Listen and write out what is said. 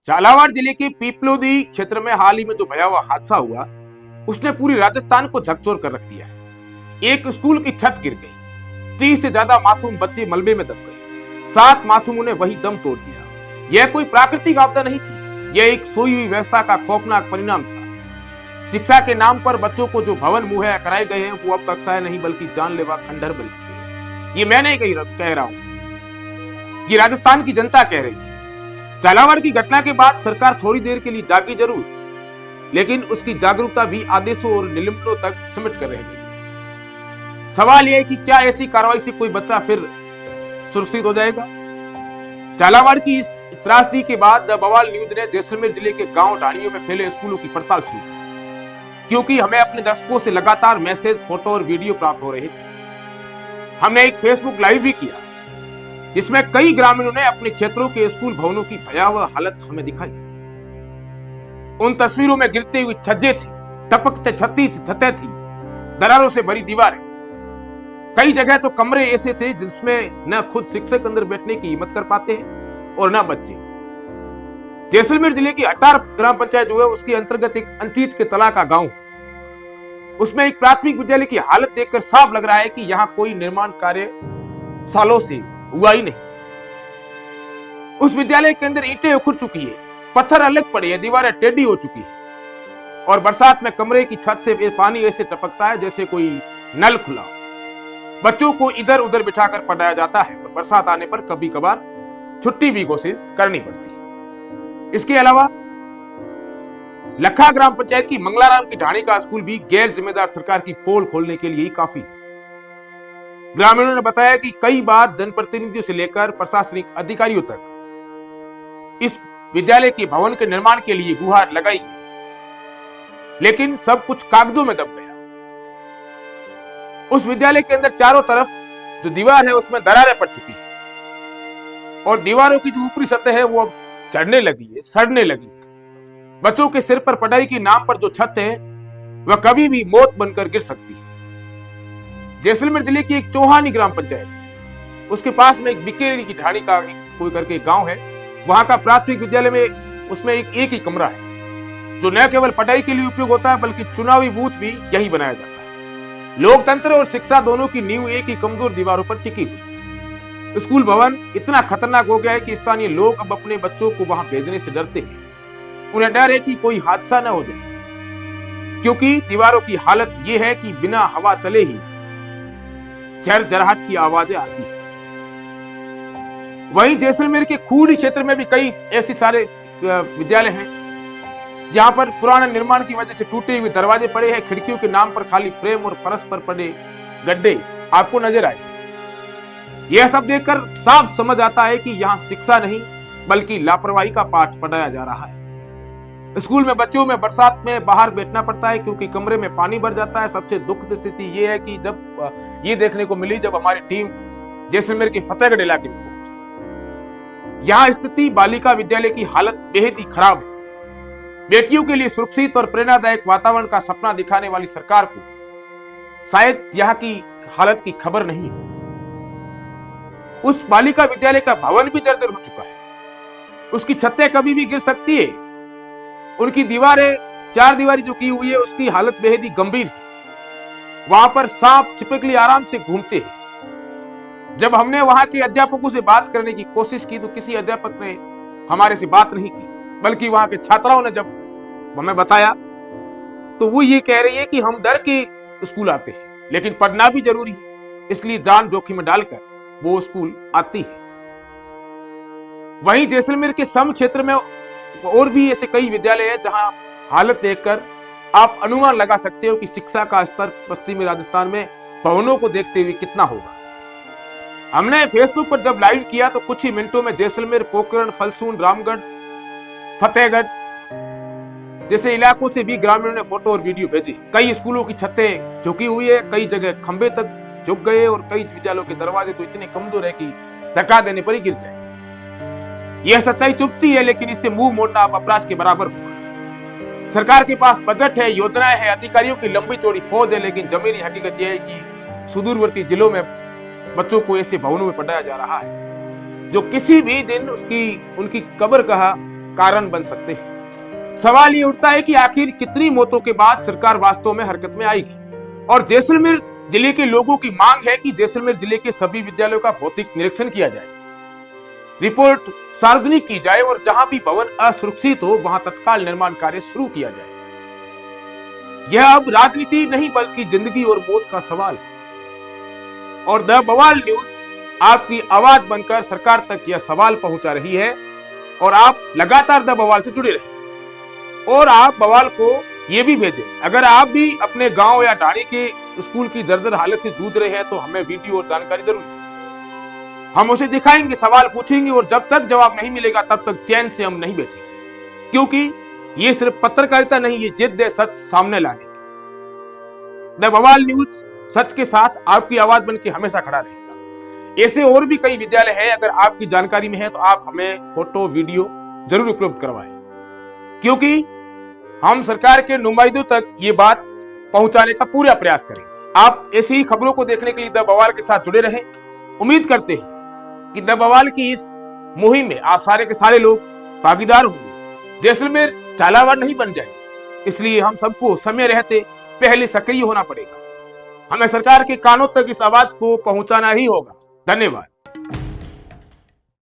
झालावाड़ जिले के पीपलोदी क्षेत्र में हाल ही में जो भयावह हादसा हुआ, उसने पूरी राजस्थान को झकझोर कर रख दिया है। एक स्कूल की छत गिर गई, 30 से ज्यादा मासूम बच्चे मलबे में दब गए, 7 मासूमों ने वही दम तोड़ दिया। यह कोई प्राकृतिक आपदा नहीं थी, यह एक सोई हुई व्यवस्था का खौफनाक परिणाम था। शिक्षा के नाम पर बच्चों को जो भवन मुहैया कराए गए हैं, वो अब कक्षाएं नहीं बल्कि जानलेवा खंडहर बन चुके हैं। ये मैं नहीं कह रहा हूं, ये राजस्थान की जनता कह रही है। झालावाड़ की घटना के बाद सरकार थोड़ी देर के लिए जागी जरूर, लेकिन उसकी जागरूकता भी आदेशों और निलंबनों तक सिमट कर रह गई। सवाल यह है कि क्या ऐसी कार्रवाई से कोई बच्चा फिर सुरक्षित हो जाएगा? झालावाड़ की इस त्रासदी के बाद द बवाल न्यूज ने जैसलमेर जिले के गांव ढाणियों में फैले स्कूलों की पड़ताल शुरू की, क्योंकि हमें अपने दर्शकों से लगातार मैसेज, फोटो और वीडियो प्राप्त हो रहे थे। हमने एक फेसबुक लाइव भी किया, जिसमें कई ग्रामीणों ने अपने क्षेत्रों के स्कूल भवनों की भयावह हालत हमें दिखाई। उन तस्वीरों में गिरते हुए छज्जे थे, टपकते छतें थी, दरारों से भरी दीवारें। कई जगह तो कमरे ऐसे थे जिसमें न खुद शिक्षक अंदर बैठने की हिम्मत कर पाते हैं और न बच्चे। जैसलमेर जिले की हटार ग्राम पंचायत जो है, उसके अंतर्गत एक अंचित के तला का गांव, उसमें एक प्राथमिक विद्यालय की हालत देखकर साफ लग रहा है कि यहाँ कोई निर्माण कार्य सालों से हुआ ही नहीं। उस विद्यालय के अंदर ईंटें उखड़ चुकी है, पत्थर अलग पड़े हैं, दीवारें टेढ़ी हो चुकी है और बरसात में कमरे की छत से पानी ऐसे टपकता है जैसे कोई नल खुला। बच्चों को इधर उधर बिठाकर पढ़ाया जाता है और बरसात आने पर कभी कभार छुट्टी भी घोषित करनी पड़ती है। इसके अलावा लखा ग्राम पंचायत की मंगलाराम की ढाणी का स्कूल भी गैर जिम्मेदार सरकार की पोल खोलने के लिए ही काफी है। ग्रामीणों ने बताया कि कई बार जनप्रतिनिधियों से लेकर प्रशासनिक अधिकारियों तक इस विद्यालय के भवन के निर्माण के लिए गुहार लगाई गई, लेकिन सब कुछ कागजों में दब गया। उस विद्यालय के अंदर चारों तरफ जो दीवार है, उसमें दरारें पड़ चुकी है और दीवारों की जो ऊपरी सतह है वो अब चढ़ने लगी है, सड़ने लगी है। बच्चों के सिर पर पढ़ाई के नाम पर जो छत है, वह कभी भी मौत बनकर गिर सकती है। जैसलमेर जिले की एक चौहानी ग्राम पंचायत है, उसके पास में एक बिकेरी की ढाणी का कोई करके गांव है। वहां का प्राथमिक विद्यालय में उसमें एक ही कमरा है, जो न केवल पढ़ाई के लिए उपयोग होता है बल्कि चुनावी बूथ भी यही बनाया जाता है। लोकतंत्र और शिक्षा दोनों की नींव एक ही कमजोर दीवारों पर टिकी हुई। स्कूल भवन इतना खतरनाक हो गया है कि स्थानीय लोग अब अपने बच्चों को वहां भेजने से डरते हैं। उन्हें डर है कि कोई हादसा न हो जाए, क्योंकि दीवारों की हालत यह है कि बिना हवा चले ही झरझराहट की आवाजें आती है। वहीं जैसलमेर के खूड़ी क्षेत्र में भी कई ऐसे सारे विद्यालय हैं जहां पर पुराने निर्माण की वजह से टूटे हुए दरवाजे पड़े हैं, खिड़कियों के नाम पर खाली फ्रेम और फर्श पर पड़े गड्ढे आपको नजर आए। यह सब देखकर साफ समझ आता है कि यहाँ शिक्षा नहीं बल्कि लापरवाही का पाठ पढ़ाया जा रहा है। स्कूल में बच्चों में बरसात में बाहर बैठना पड़ता है क्योंकि कमरे में पानी भर जाता है। सबसे दुखद स्थिति यह है कि जब ये देखने को मिली जब हमारी टीम जैसलमेर के फतेहगढ़ इलाके में पहुंची। यहाँ स्थिति बालिका विद्यालय की हालत बेहद ही खराब है। बेटियों के लिए सुरक्षित और प्रेरणादायक वातावरण का सपना दिखाने वाली सरकार को शायद यहाँ की हालत की खबर नहीं है। उस बालिका विद्यालय का भवन भी जर्जर हो चुका है, उसकी छतें कभी भी गिर सकती है। उनकी दीवारें, 4 दीवारी जो की हुई है, उसकी हालत बेहद ही गंभीर है। वहां पर सांप छिपकली आराम से घूमते हैं। जब हमने वहां के अध्यापकों से बात करने की कोशिश की तो किसी अध्यापक ने हमारे से बात नहीं की, बल्कि वहां के छात्राओं ने जब हमें बताया तो वो ये कह रही है कि हम डर के स्कूल आते हैं, लेकिन पढ़ना भी जरूरी है, इसलिए जान जोखिम में डालकर वो स्कूल आती है। वहीं जैसलमेर के सम क्षेत्र में और भी ऐसे कई विद्यालय हैं जहां हालत देखकर आप अनुमान लगा सकते हो कि शिक्षा का स्तर पश्चिमी राजस्थान में भवनों को देखते हुए कितना होगा। हमने फेसबुक पर जब लाइव किया तो कुछ ही मिनटों में जैसलमेर, पोखरण, फलसून, रामगढ़, फतेहगढ़ जैसे इलाकों से भी ग्रामीणों ने फोटो और वीडियो भेजी। कई स्कूलों की छतें झुकी हुई है, कई जगह खंबे तक झुक गए और कई विद्यालयों के दरवाजे तो इतने कमजोर है कि धक्का देने पर ही गिर जाए। यह सच्चाई चुभती है, लेकिन इससे मुंह मोड़ना अब अपराध के बराबर होगा। सरकार के पास बजट है, योजनाएं है, अधिकारियों की लंबी चौड़ी फौज है, लेकिन जमीनी हकीकत यह है कि सुदूरवर्ती जिलों में बच्चों को ऐसे भवनों में पढ़ाया जा रहा है जो किसी भी दिन उनकी कब्र का कारण बन सकते हैं। सवाल ये उठता है कि आखिर कितनी मौतों के बाद सरकार वास्तव में हरकत में आएगी। और जैसलमेर जिले के लोगों की मांग है कि जैसलमेर जिले के सभी विद्यालयों का भौतिक निरीक्षण किया जाए, रिपोर्ट सार्वजनिक की जाए और जहां भी भवन असुरक्षित हो वहां तत्काल निर्माण कार्य शुरू किया जाए। यह अब राजनीति नहीं बल्कि जिंदगी और मौत का सवाल है। और द बवाल न्यूज आपकी आवाज बनकर सरकार तक यह सवाल पहुंचा रही है और आप लगातार द बवाल से जुड़े रहिए। और आप बवाल को यह भी भेजें, अगर आप भी अपने गांव या ढाणी के स्कूल की जर्जर हालत से जूझ रहे हैं तो हमें वीडियो और जानकारी जरूर दें। हम उसे दिखाएंगे, सवाल पूछेंगे और जब तक जवाब नहीं मिलेगा तब तक चैन से हम नहीं बैठेंगे, क्योंकि ये सिर्फ पत्रकारिता नहीं, ये जिद है सच सामने लाने की। द बवाल न्यूज सच के साथ आपकी आवाज बन के हमेशा खड़ा रहेगा। ऐसे और भी कई विद्यालय है, अगर आपकी जानकारी में है तो आप हमें फोटो वीडियो जरूर उपलब्ध करवाएं, क्योंकि हम सरकार के नुमाइंदों तक ये बात पहुंचाने का पूरा प्रयास करेंगे। आप ऐसी ही खबरों को देखने के लिए द बवाल के साथ जुड़े रहें। उम्मीद करते हैं कि द बवाल की इस मुहिम में आप सारे के सारे लोग भागीदार होंगे, जैसलमेर झालावाड़ नहीं बन जाए। इसलिए हम सबको समय रहते पहले सक्रिय होना पड़ेगा। हमें सरकार के कानों तक इस आवाज को पहुंचाना ही होगा। धन्यवाद।